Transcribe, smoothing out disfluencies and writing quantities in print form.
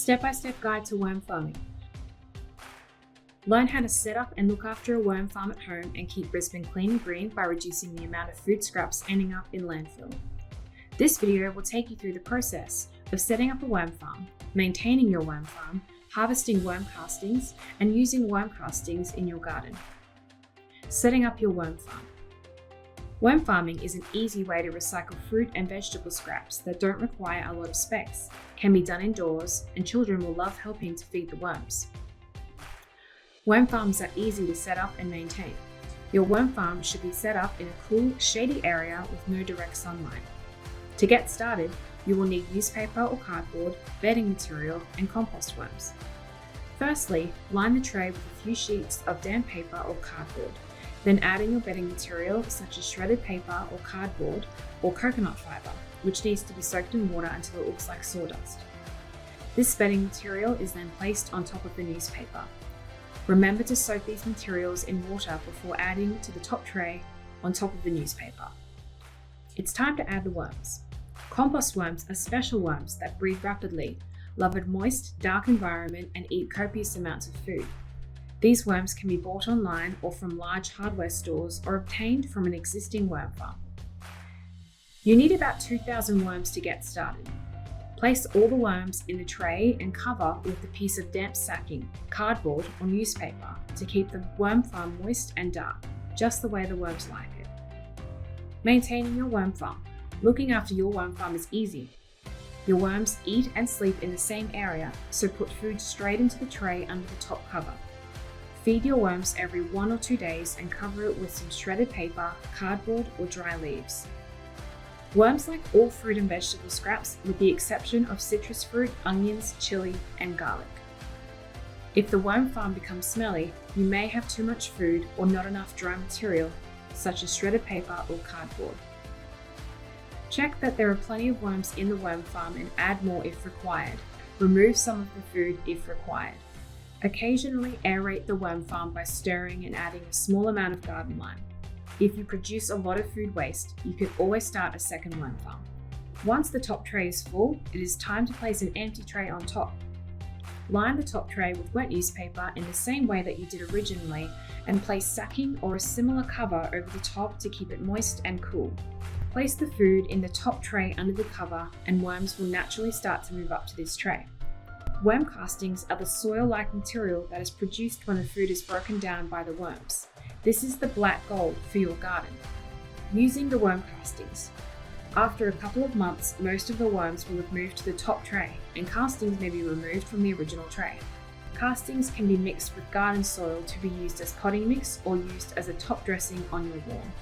Step-by-step guide to worm farming. Learn how to set up and look after a worm farm at home and keep Brisbane clean and green by reducing the amount of food scraps ending up in landfill. This video will take you through the process of setting up a worm farm, maintaining your worm farm, harvesting worm castings, and using worm castings in your garden. Setting up your worm farm. Worm farming is an easy way to recycle fruit and vegetable scraps that don't require a lot of space, can be done indoors, and children will love helping to feed the worms. Worm farms are easy to set up and maintain. Your worm farm should be set up in a cool, shady area with no direct sunlight. To get started, you will need newspaper or cardboard, bedding material, and compost worms. Firstly, line the tray with a few sheets of damp paper or cardboard. Then add in your bedding material such as shredded paper or cardboard or coconut fibre, which needs to be soaked in water until it looks like sawdust. This bedding material is then placed on top of the newspaper. Remember to soak these materials in water before adding to the top tray on top of the newspaper. It's time to add the worms. Compost worms are special worms that breed rapidly, love a moist, dark environment, and eat copious amounts of food. These worms can be bought online or from large hardware stores or obtained from an existing worm farm. You need about 2,000 worms to get started. Place all the worms in the tray and cover with a piece of damp sacking, cardboard or newspaper to keep the worm farm moist and dark, just the way the worms like it. Maintaining your worm farm. Looking after your worm farm is easy. Your worms eat and sleep in the same area, so put food straight into the tray under the top cover. Feed your worms every 1 or 2 days and cover it with some shredded paper, cardboard, or dry leaves. Worms like all fruit and vegetable scraps with the exception of citrus fruit, onions, chili, and garlic. If the worm farm becomes smelly, you may have too much food or not enough dry material, such as shredded paper or cardboard. Check that there are plenty of worms in the worm farm and add more if required. Remove some of the food if required. Occasionally aerate the worm farm by stirring and adding a small amount of garden lime. If you produce a lot of food waste, you can always start a second worm farm. Once the top tray is full, it is time to place an empty tray on top. Line the top tray with wet newspaper in the same way that you did originally and place sacking or a similar cover over the top to keep it moist and cool. Place the food in the top tray under the cover and worms will naturally start to move up to this tray. Worm castings are the soil-like material that is produced when the food is broken down by the worms. This is the black gold for your garden. Using the worm castings. After a couple of months, most of the worms will have moved to the top tray, and castings may be removed from the original tray. Castings can be mixed with garden soil to be used as potting mix or used as a top dressing on your lawn.